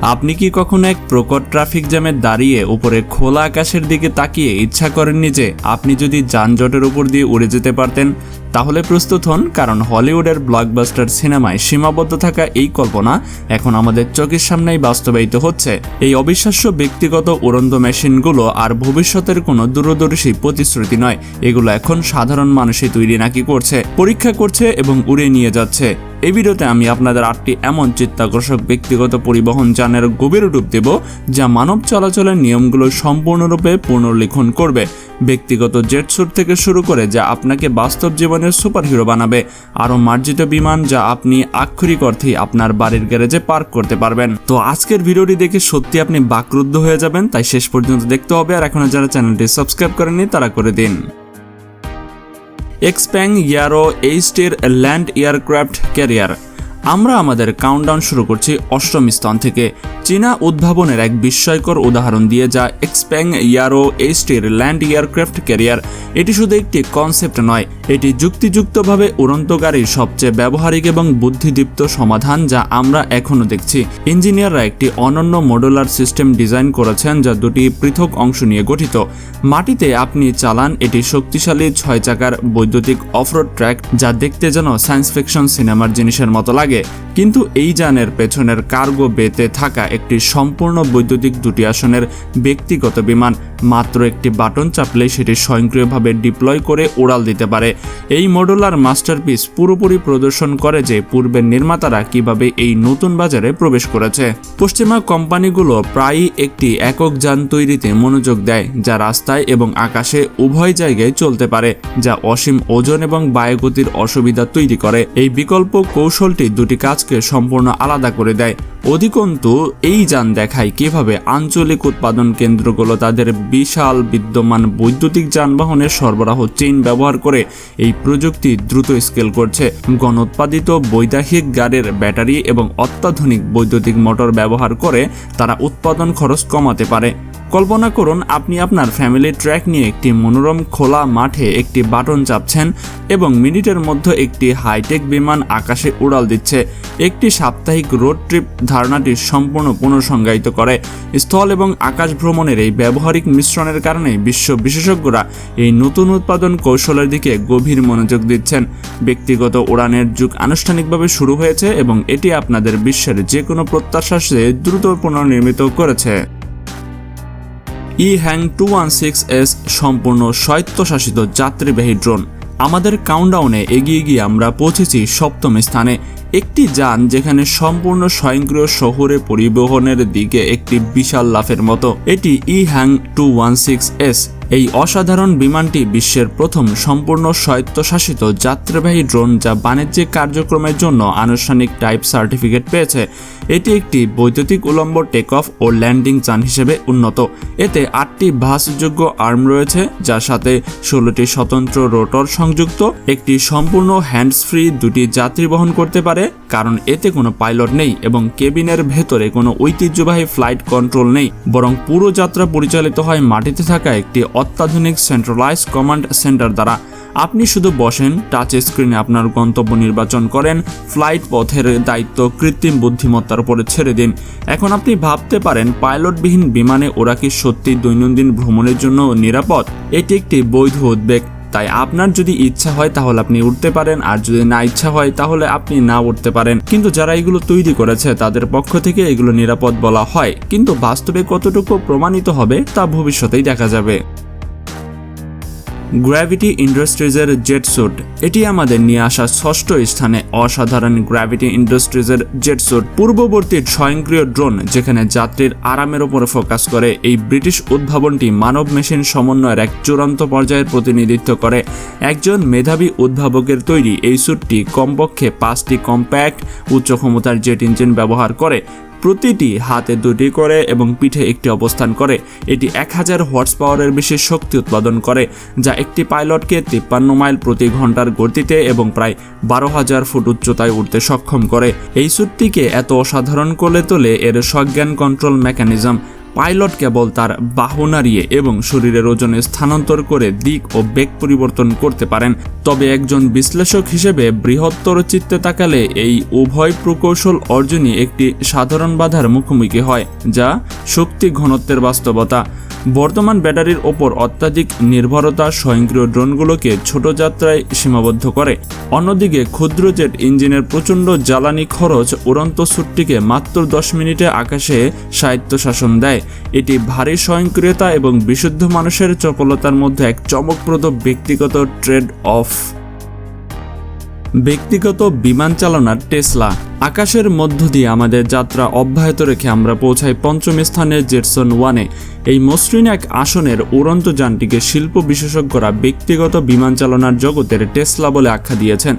আপনি কি কখনো এক প্রকট ট্রাফিক জ্যামে দাঁড়িয়ে উপরে খোলা আকাশের দিকে তাকিয়ে ইচ্ছা করেননি যে আপনি যদি যানজটের উপর দিয়ে উড়ে যেতে পারতেন? তাহলে প্রস্তুত হন, কারণ হলিউডের ব্লকবাস্টার সিনেমায় সীমাবদ্ধ থাকা এই কল্পনা এখন আমাদের চোখের সামনেই বাস্তবায়িত হচ্ছে। এই অবিশ্বাস্য ব্যক্তিগত উড়ন্ত মেশিনগুলো আর ভবিষ্যতের কোনো দূরদর্শী প্রতিশ্রুতি নয়, এগুলো এখন সাধারণ মানুষই তৈরি নাকি করছে, পরীক্ষা করছে এবং উড়ে নিয়ে যাচ্ছে। এই ভিডিওতে আমি আপনাদের 8টি এমন চিত্তাকর্ষক ব্যক্তিগত পরিবহন যানের গভীর ডুব দেব যা মানব চলাচলের নিয়মগুলো সম্পূর্ণরূপে পুনর্লিখন করবে। ব্যক্তিগত জেট স্যুট থেকে শুরু করে যা আপনাকে বাস্তব জীবনের সুপারহিরো বানাবে, আরও মার্জিত বিমান যা আপনি আক্ষরিক অর্থেই আপনার বাড়ির গ্যারেজে পার্ক করতে পারবেন। তো আজকের ভিডিওটি দেখে সত্যি আপনি বাকরুদ্ধ হয়ে যাবেন, তাই শেষ পর্যন্ত দেখতে হবে। আর এখনো যারা চ্যানেলটি সাবস্ক্রাইব করেননি তারা করে দিন। এক্সপ্যাং ইয়ারো এইচটির ল্যান্ড এয়ারক্রাফট ক্যারিয়ার। আমরা আমাদের কাউন্টডাউন শুরু করছি 8ম স্থান থেকে, চীনা উদ্ভাবনের এক বিস্ময়কর উদাহরণ দিয়ে, যা এক্সপ্যাং ইয়ারো এইচটির ল্যান্ড এয়ারক্রাফট ক্যারিয়ার। এটি শুধু একটি কনসেপ্ট নয়, এটি যুক্তিযুক্তভাবে উড়ন্ত গাড়ির সবচেয়ে ব্যবহারিক এবং বুদ্ধিদীপ্ত সমাধান যা আমরা এখনও দেখছি। ইঞ্জিনিয়াররা একটি অনন্য মডুলার সিস্টেম ডিজাইন করেছেন যা দুটি পৃথক অংশ নিয়ে গঠিত। মাটিতে আপনি চালান এটি শক্তিশালী 6 চাকার বৈদ্যুতিক অফরোড ট্র্যাক, যা দেখতে যেন সায়েন্স ফিকশন সিনেমার জিনিসের মতো লাগে। কিন্তু এই যানের পেছনের কার্গো বেতে থাকা একটি সম্পূর্ণ বৈদ্যুতিক 2টি আসনের ব্যক্তিগত বিমান, মাত্র একটি বাটন চাপলেই সেটি স্বয়ংক্রিয়ভাবে ডিপ্লয় করে উড়াল দিতে পারে। এই মডুলার মাস্টারপিস পুরোপুরি প্রদর্শন করে যে পূর্বের নির্মাতারা কিভাবে এই নতুন বাজারে প্রবেশ করেছে। পশ্চিমা কোম্পানিগুলো প্রায়ই একটি একক যান তৈরিতে মনোযোগ দেয় যা রাস্তায় এবং আকাশে উভয় জায়গায় চলতে পারে, যা অসীম ওজন এবং বায়ুগতির অসুবিধা তৈরি করে। এই বিকল্প কৌশলটি দুটি কাজকে সম্পূর্ণ আলাদা করে দেয়। অধিকন্তু এই যান দেখায় কিভাবে আঞ্চলিক উৎপাদন কেন্দ্রগুলো তাদের বিশাল বিদ্যমান বৈদ্যুতিক যানবাহনের সরবরাহ চেইন ব্যবহার করে এই প্রযুক্তি দ্রুত স্কেল করছে। গণোৎপাদিত বৈদেশিক গাড়ির ব্যাটারি এবং অত্যাধুনিক বৈদ্যুতিক মোটর ব্যবহার করে তারা উৎপাদন খরচ কমাতে পারে। কল্পনা করুন আপনি আপনার ফ্যামিলি ট্র্যাক নিয়ে একটি মনোরম খোলা মাঠে একটি বাটন চাপছেন এবং মিনিটের মধ্যে একটি হাইটেক বিমান আকাশে উড়াল দিচ্ছে। একটি সাপ্তাহিক রোড ট্রিপ ধারণাটি সম্পূর্ণ পুনঃসংজ্ঞায়িত করে। স্থল এবং আকাশ ভ্রমণের এই ব্যবহারিক মিশ্রণের কারণে বিশ্ব বিশেষজ্ঞরা এই নতুন উৎপাদন কৌশলের দিকে গভীর মনোযোগ দিচ্ছেন। ব্যক্তিগত উড়ানের যুগ আনুষ্ঠানিকভাবে শুরু হয়েছে এবং এটি আপনাদের বিশ্বের যে কোনো প্রত্যাশার চেয়ে দ্রুত পুনর্নির্মিত করেছে। ইহ্যাং 216S সম্পূর্ণ স্বায়ত্তশাসিত যাত্রীবাহী ড্রোন। আমাদের কাউন্টডাউনে এগিয়ে গিয়ে আমরা পৌঁছেছি 7ম স্থানে, একটি যান যেখানে সম্পূর্ণ স্বয়ংক্রিয় শহুরে পরিবহনের দিকে একটি বিশাল লাফের মতো। এটি ইহ্যাং 216S। এই অসাধারণ বিমানটি বিশ্বের প্রথম সম্পূর্ণ স্বায়ত্তশাসিত যাত্রীবাহী ড্রোন যা বাণিজ্যিক কার্যক্রমের জন্য আনুষ্ঠানিক টাইপ সার্টিফিকেট পেয়েছে। এটি একটি বৈদ্যুতিক উলম্ব টেক অফ ও ল্যান্ডিং যান হিসেবে উন্নত। এতে 8টি ভাসযোগ্য আর্ম রয়েছে, যার সাথে 16টি স্বতন্ত্র রোটর সংযুক্ত। একটি সম্পূর্ণ হ্যান্ডস ফ্রি 2টি যাত্রী বহন করতে পারে, কারণ এতে কোনো পাইলট নেই এবং কেবিনের ভেতরে কোনো ঐতিহ্যবাহী ফ্লাইট কন্ট্রোল নেই, বরং পুরো যাত্রা পরিচালিত হয় মাটিতে থাকা একটি অত্যাধুনিক সেন্ট্রালাইজড কমান্ড সেন্টার দ্বারা। আপনি শুধু বসেন, টাচ স্ক্রিনে আপনার গন্তব্য নির্বাচন করেন, ফ্লাইট পথের দায়িত্ব কৃত্রিম বুদ্ধিমত্তার উপরে ছেড়ে দিন। এখন আপনি ভাবতে পারেন, পাইলটবিহীন বিমানে ওরা কি সত্যি দৈনন্দিন ভ্রমণের জন্য নিরাপদ? এটি একটি বৈধ উদ্বেগ। তাই আপনার যদি ইচ্ছা হয় তাহলে আপনি উঠতে পারেন, আর যদি না ইচ্ছা হয় তাহলে আপনি না উঠতে পারেন। কিন্তু যারা এগুলো তৈরি করেছে তাদের পক্ষ থেকে এগুলো নিরাপদ বলা হয়, কিন্তু বাস্তবে কতটুকু প্রমাণিত হবে তা ভবিষ্যতেই দেখা যাবে। গ্র্যাভিটি ইন্ডাস্ট্রিজের জেট স্যুট। এটি আমাদের নিয়ে আসা 6ষ্ঠ স্থানে। অসাধারণ গ্র্যাভিটি ইন্ডাস্ট্রিজের জেট স্যুট, পূর্ববর্তী স্বয়ংক্রিয় ড্রোন যেখানে যাত্রীর আরামের উপর ফোকাস করে। এই ব্রিটিশ উদ্ভাবনটি মানব মেশিন সমন্বয়ের এক চূড়ান্ত পর্যায়ের প্রতিনিধিত্ব করে। একজন মেধাবী উদ্ভাবকের তৈরি এই স্যুটটি কমপক্ষে 5টি কম্প্যাক্ট উচ্চ ক্ষমতার জেট ইঞ্জিন ব্যবহার করে। প্রতিটি হাতে 2টি করে এবং পিঠে একটি অবস্থান করে। এটি 1000 হর্স পাওয়ারের বেশি শক্তি উৎপাদন করে, যা একটি পাইলটকে 53 মাইল প্রতি ঘন্টার গতিতে এবং প্রায় 12,000 ফুট উচ্চতায় উঠতে সক্ষম করে। এই স্যুটটিকে এত অসাধারণ করে তোলে এর সজ্ঞান কন্ট্রোল মেকানিজম। পাইলট কেবল তার বাহু নাড়িয়ে এবং শরীরের ওজন স্থানান্তর করে দিক ও বেগ পরিবর্তন করতে পারেন। তবে একজন বিশ্লেষক হিসেবে বৃহত্তর চিত্তে তাকালে এই উভয় প্রকৌশল অর্জনই একটি সাধারণ বাধার মুখোমুখি হয়, যা শক্তি ঘনত্বের বাস্তবতা। বর্তমান ব্যাটারির ওপর অত্যাধিক নির্ভরতা স্বয়ংক্রিয় ড্রোনগুলোকে ছোট যাত্রায় সীমাবদ্ধ করে। অন্যদিকে ক্ষুদ্র জেট ইঞ্জিনের প্রচণ্ড জ্বালানি খরচ উড়ন্ত স্যুটটিকে মাত্র 10 মিনিটে আকাশে স্বায়ত্তশাসন দেয়। এটি ভারী স্বয়ংক্রিয়তা এবং বিশুদ্ধ মানুষের চপলতার মধ্যে এক চমকপ্রদ ব্যক্তিগত ট্রেড অফ। ব্যক্তিগত বিমান চালনার টেসলা। আকাশের মধ্য দিয়ে আমাদের যাত্রা অব্যাহত রেখে আমরা পৌঁছাই পঞ্চম স্থানের জেটসন 1-এ। এই মসৃণ এক আসনের উড়ন্ত যানটিকে শিল্প বিশেষজ্ঞরা ব্যক্তিগত বিমান চালনার জগতের টেসলা বলে আখ্যা দিয়েছেন।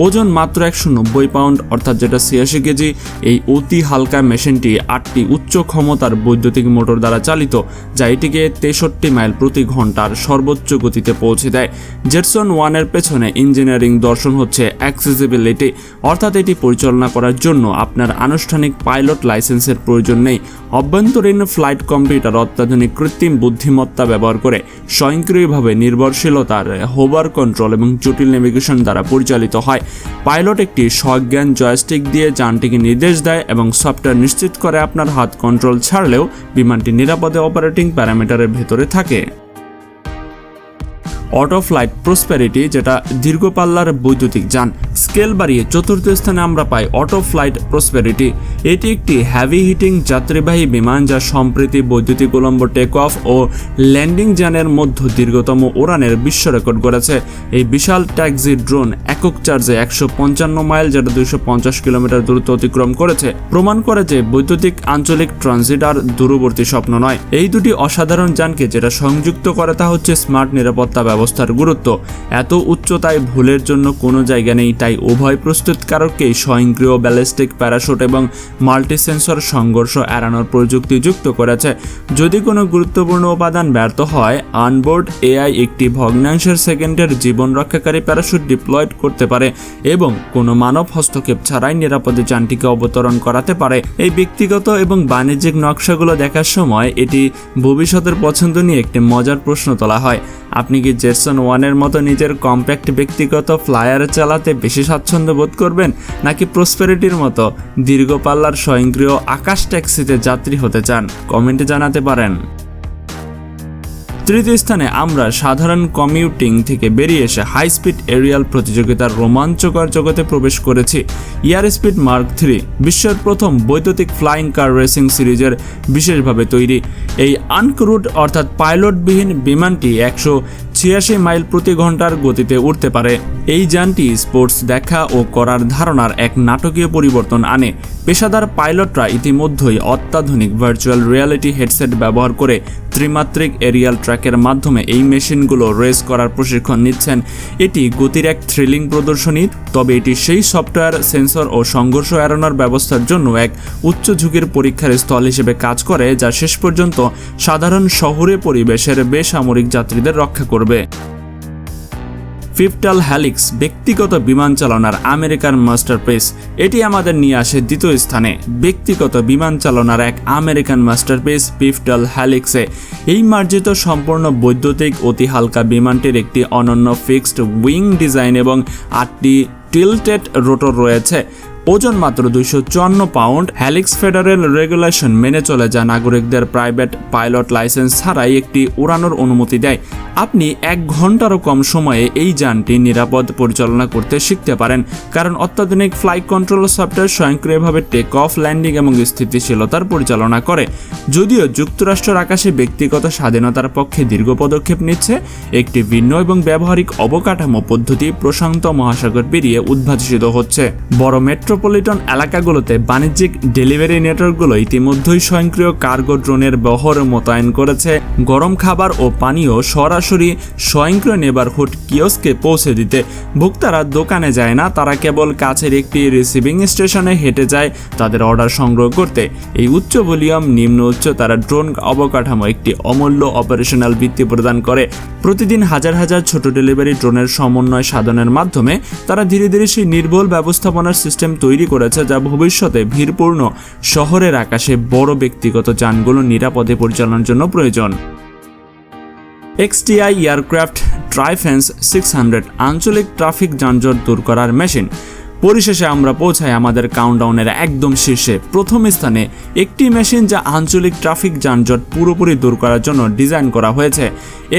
ওজন মাত্র 190 পাউন্ড, অর্থাৎ যেটা 86 কেজি। এই অতি হালকা মেশিনটি 8টি উচ্চ ক্ষমতার বৈদ্যুতিক মোটর দ্বারা চালিত, যা এটিকে 63 মাইল প্রতি ঘন্টার সর্বোচ্চ গতিতে পৌঁছে দেয়। জেটসন 1-এর পেছনে ইঞ্জিনিয়ারিং দর্শন হচ্ছে অ্যাক্সেসিবিলিটি, অর্থাৎ এটি পরিচালনা করার জন্য আপনার আনুষ্ঠানিক পাইলট লাইসেন্সের প্রয়োজন নেই। অভ্যন্তরীণ ফ্লাইট কম্পিউটার অত্যাধুনিক কৃত্রিম বুদ্ধিমত্তা ব্যবহার করে স্বয়ংক্রিয়ভাবে নির্ভরশীলতার হোভার কন্ট্রোল এবং জটিল নেভিগেশন দ্বারা পরিচালিত হয়। পাইলট একটি সজ্ঞান জয়স্টিক দিয়ে যানটিকে নির্দেশ দেয় এবং সফটওয়্যার নিশ্চিত করে আপনার হাত কন্ট্রোল ছাড়লেও বিমানটি নিরাপদে অপারেটিং প্যারামিটারের ভেতরে থাকে। অটো ফ্লাইট প্রসপেরিটি, যেটা দীর্ঘ পাল্লার বৈদ্যুতিক যান। স্কেল বাড়িয়ে চতুর্থ স্থানে আমরা পাই অটো ফ্লাইট প্রসপেরিটি। এটি একটি হ্যাভি হিটিং যাত্রীবাহী বিমান যা সম্প্রতি বৈদ্যুতিক উলম্ব টেক অফ ও ল্যান্ডিং যানের মধ্যে দীর্ঘতম উড়ানের বিশ্ব রেকর্ড করেছে। এই বিশাল ট্যাক্সি ড্রোন একক চার্জে 155 মাইল, যেটা 250 কিলোমিটার দূরত্ব অতিক্রম করেছে, প্রমাণ করে যে বৈদ্যুতিক আঞ্চলিক ট্রানজিট আর দূরবর্তী স্বপ্ন নয়। এই দুটি অসাধারণ যানকে যেটা সংযুক্ত করে তা হচ্ছে স্মার্ট নিরাপত্তা ব্যবস্থার গুরুত্ব। এত উচ্চতায় ভুলের জন্য কোনো জায়গা নেই, তাই উভয় প্রস্তুতকারককেই স্বয়ংক্রিয় ব্যালিস্টিক প্যারাশুট এবং মাল্টি সেন্সর সংঘর্ষ এড়ানোর প্রযুক্তি যুক্ত করেছে। যদি কোনো গুরুত্বপূর্ণ উপাদান ব্যর্থ হয়, অনবোর্ড এআই একটি ভগ্নাংশের সেকেন্ডের জীবন রক্ষাকারী প্যারাশুট ডিপ্লয়েড করতে পারে এবং কোনো মানব হস্তক্ষেপ ছাড়াই নিরাপদে যানটিকে অবতরণ করাতে পারে। এই ব্যক্তিগত এবং বাণিজ্যিক নকশাগুলো দেখার সময় এটি ভবিষ্যতের পছন্দ নিয়ে একটি মজার প্রশ্ন তোলা হয়। আপনি কি জেটসন 1-এর মতো নিজের কম্প্যাক্ট ব্যক্তিগত ফ্লায়ার চালাতে বেশি স্বাচ্ছন্দ্য বোধ করবেন, নাকি প্রসপেরিটির মতো দীর্ঘ পাল্লার স্বয়ংক্রিয় আকাশ ট্যাক্সিতে যাত্রী হতে চান? কমেন্টে জানাতে পারেন। তৃতীয় স্থানে আমরা সাধারণ কমিউটিং থেকে বেরিয়ে এসে হাই স্পিড এরিয়াল প্রতিযোগিতার রোমাঞ্চকর জগতে প্রবেশ করেছি। এয়ার স্পিড মার্ক 3 বিশ্বের প্রথম বৈদ্যুতিক ফ্লাইং কার রেসিং সিরিজের বিশেষভাবে তৈরি। এই আনক্রুড অর্থাৎ পাইলটবিহীন বিমানটি 186 মাইল প্রতি ঘন্টার গতিতে উড়তে পারে। এই যানটি স্পোর্টস দেখা ও করার ধারণার এক নাটকীয় পরিবর্তন আনে। পেশাদার পাইলটরা ইতিমধ্যেই অত্যাধুনিক ভার্চুয়াল রিয়ালিটি হেডসেট ব্যবহার করে ত্রিমাত্রিক এরিয়াল ট্র্যাকের মাধ্যমে এই মেশিনগুলো রেস করার প্রশিক্ষণ নিচ্ছেন। এটি গতির এক থ্রিলিং প্রদর্শনী, তবে এটি সেই সফটওয়্যার, সেন্সর ও সংঘর্ষ এড়ানোর ব্যবস্থার জন্য এক উচ্চ ঝুঁকির পরীক্ষার স্থল হিসেবে কাজ করে, যা শেষ পর্যন্ত সাধারণ শহুরে পরিবেশের বেসামরিক যাত্রীদের রক্ষা করবে। পিফটাল হ্যালিক্স, ব্যক্তিগত বিমান চালনার আমেরিকান মাস্টারপিস। এটি আমাদের নিয়ে আসে দ্বিতীয় স্থানে। ব্যক্তিগত বিমান চালনার এক আমেরিকান মাস্টারপিস পিফটাল হ্যালিক্সে। এই মার্জিত সম্পূর্ণ বৈদ্যুতিক অতি হালকা বিমানটির একটি অনন্য ফিক্সড উইং ডিজাইন এবং 8টি টিল্টেড রোটর রয়েছে। ওজন মাত্র 254 পাউন্ড। হ্যালিক্স ফেডারেল রেগুলেশন মেনে চলে, যা নাগরিকদের প্রাইভেট পাইলট লাইসেন্স ছাড়াই একটি উড়ানোর অনুমতি দেয়। আপনি 1 ঘন্টারও কম সময়ে এই যানটি নিরাপদ পরিচালনা করতে শিখতে পারেন, কারণ অত্যাধুনিক ফ্লাইট কন্ট্রোল সফটওয়্যার স্বয়ংক্রিয়ভাবে টেক অফ, ল্যান্ডিং এবং স্থিতিশীলতার পরিচালনা করে। যদিও যুক্তরাষ্ট্রের আকাশে ব্যক্তিগত স্বাধীনতার পক্ষে দীর্ঘ পদক্ষেপ নিচ্ছে, একটি ভিন্ন এবং ব্যবহারিক অবকাঠামো পদ্ধতি প্রশান্ত মহাসাগর পেরিয়ে উদ্ভাসিত হচ্ছে। বড় মেট্রোপলিটন এলাকাগুলোতে বাণিজ্যিক ডেলিভারি নেটওয়ার্কগুলো ইতিমধ্যেই স্বয়ংক্রিয় কার্গো ড্রোনের বহর মোতায়েন করেছে, গরম খাবার ও পানীয় সরাসরি স্বয়ংক্রিয় নেবারহুড কিওস্কে পৌঁছে দিতে। ভোক্তারা দোকানে যায় না, তারা কেবল কাছের একটি রিসিভিং স্টেশনে হেঁটে যায় তাদের অর্ডার সংগ্রহ করতে। এই উচ্চ ভলিউম নিম্ন উচ্চতার ড্রোন অবকাঠামো একটি অমূল্য অপারেশনাল ভিত্তি প্রদান করে। প্রতিদিন হাজার হাজার ছোট ডেলিভারি ড্রোনের সমন্বয় সাধনের মাধ্যমে তারা ধীরে ধীরে সেই নির্ভুল ব্যবস্থাপনার সিস্টেম তৈরি করেছে যা ভবিষ্যতে ভিড়পূর্ণ শহরের আকাশে বড় ব্যক্তিগত যানগুলো নিরাপদে পরিচালনার জন্য প্রয়োজন। XTI এয়ারক্রাফট ট্রাইফেন্স 600 আঞ্চলিক ট্রাফিক যানজট দূর করার মেশিন। পরিশেষে আমরা পৌঁছাই আমাদের কাউন্টডাউনের একদম শীর্ষে। প্রথম স্থানে একটি মেশিন যা আঞ্চলিক ট্রাফিক যানজট পুরোপুরি দূর করার জন্য ডিজাইন করা হয়েছে,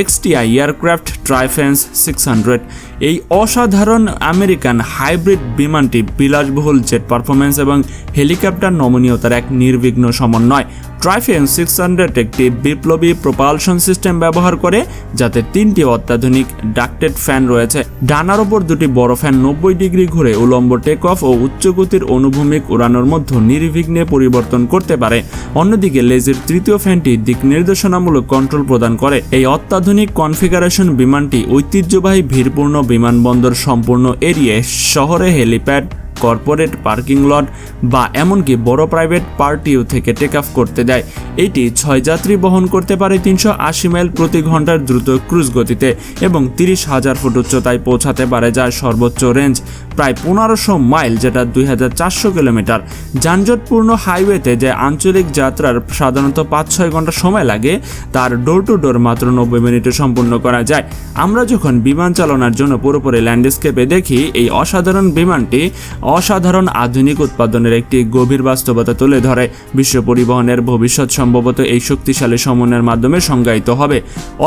XTI এয়ারক্রাফট ট্রাইফেন্স 600। এই অসাধারণ আমেরিকান হাইব্রিড বিমানটি বিলাসবহুল জেট পারফরমেন্স এবং হেলিকপ্টার নমনীয়তার এক নির্বিঘ্ন সমন্বয়। ট্রাইফেন্স 600 একটি বিপ্লবী প্রপালশন সিস্টেম ব্যবহার করে, যাতে 3টি অত্যাধুনিক ডাক্টেড ফ্যান রয়েছে। ডানার ওপর 2টি বড় ফ্যান 90 ডিগ্রি ঘুরে উলম্ব টেক অফ ও উচ্চগতির অনুভূমিক উড়ানোর মধ্যে নির্বিঘ্নে পরিবর্তন করতে পারে। অন্যদিকে লেজের 3য় ফ্যানটি দিক নির্দেশনামূলক কন্ট্রোল প্রদান করে। এই অত্যাধুনিক কনফিগারেশন বিমানটি ঐতিহ্যবাহী ভিড়পূর্ণ বিমানবন্দর সম্পূর্ণ এরিয়ে শহরে হেলিপ্যাড, কর্পোরেট পার্কিং লট বা এমনকি বড় প্রাইভেট পার্টিও থেকে টেক অফ করতে দেয়। এটি 6 যাত্রী বহন করতে পারে 380 মাইল প্রতি ঘন্টার দ্রুত ক্রুজ গতিতে এবং 30,000 ফুট উচ্চতায় পৌঁছাতে পারে, যার সর্বোচ্চ রেঞ্জ প্রায় 1500 মাইল, যেটা 2400 কিলোমিটার। যানজটপূর্ণ হাইওয়েতে যে আঞ্চলিক যাত্রার সাধারণত 5-6 ঘন্টা সময় লাগে, তার ডোর টু ডোর মাত্র 90 মিনিটে সম্পূর্ণ করা যায়। আমরা যখন বিমান চালানোর জন্য পুরোপুরি ল্যান্ডস্কেপে দেখি, এই অসাধারণ বিমানটি অসাধারণ আধুনিক উৎপাদনের একটি গভীর বাস্তবতা তুলে ধরে। বিশ্ব পরিবহনের ভবিষ্যৎ সম্ভবত এই শক্তিশালী সমন্বয়ের মাধ্যমে সংজ্ঞায়িত হবে।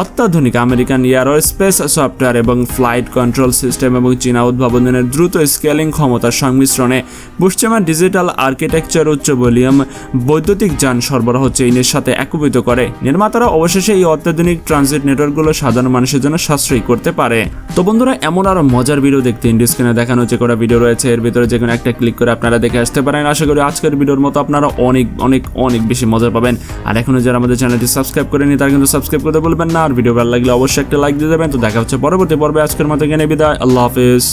অত্যাধুনিক আমেরিকান এয়ারোস্পেস সফটওয়্যার এবং ফ্লাইট কন্ট্রোল সিস্টেম এবং চীনা উদ্ভাবনের দ্রুত স্কেলিং ক্ষমতার সংমিশ্রণে পশ্চিমা ডিজিটাল আর্কিটেকচার উচ্চ ভলিউম বৈদ্যুতিক যান সরবরাহ চেইনের সাথে একীভূত করে। নির্মাতারা অবশেষে এই অত্যাধুনিক ট্রানজিট নেটওয়ার্কগুলো সাধারণ মানুষের জন্য সাশ্রয়ী করতে পারে। তো বন্ধুরা, এমন আরো মজার ভিডিও দেখতে স্ক্রিনে দেখানো যে কটা ভিডিও রয়েছে, এর ভিতরে যে কোনো একটা ক্লিক করে আপনারা দেখে আসতে পারেন। আশা করি আজকের ভিডিওর মতো আপনারা অনেক অনেক অনেক বেশি মজা পাবেন। আর এখনো যারা আমাদের চ্যানেলটি সাবস্ক্রাইব করেনি, তারা কিন্তু সাবস্ক্রাইব করতে বলবেন না। আর ভিডিও ভালো লাগলে অবশ্যই একটা লাইক দিয়ে দেবেন। তো দেখা হচ্ছে পরবর্তী পর্বে। আজকের মতো এখানে বিদায়। আল্লাহ হাফেজ।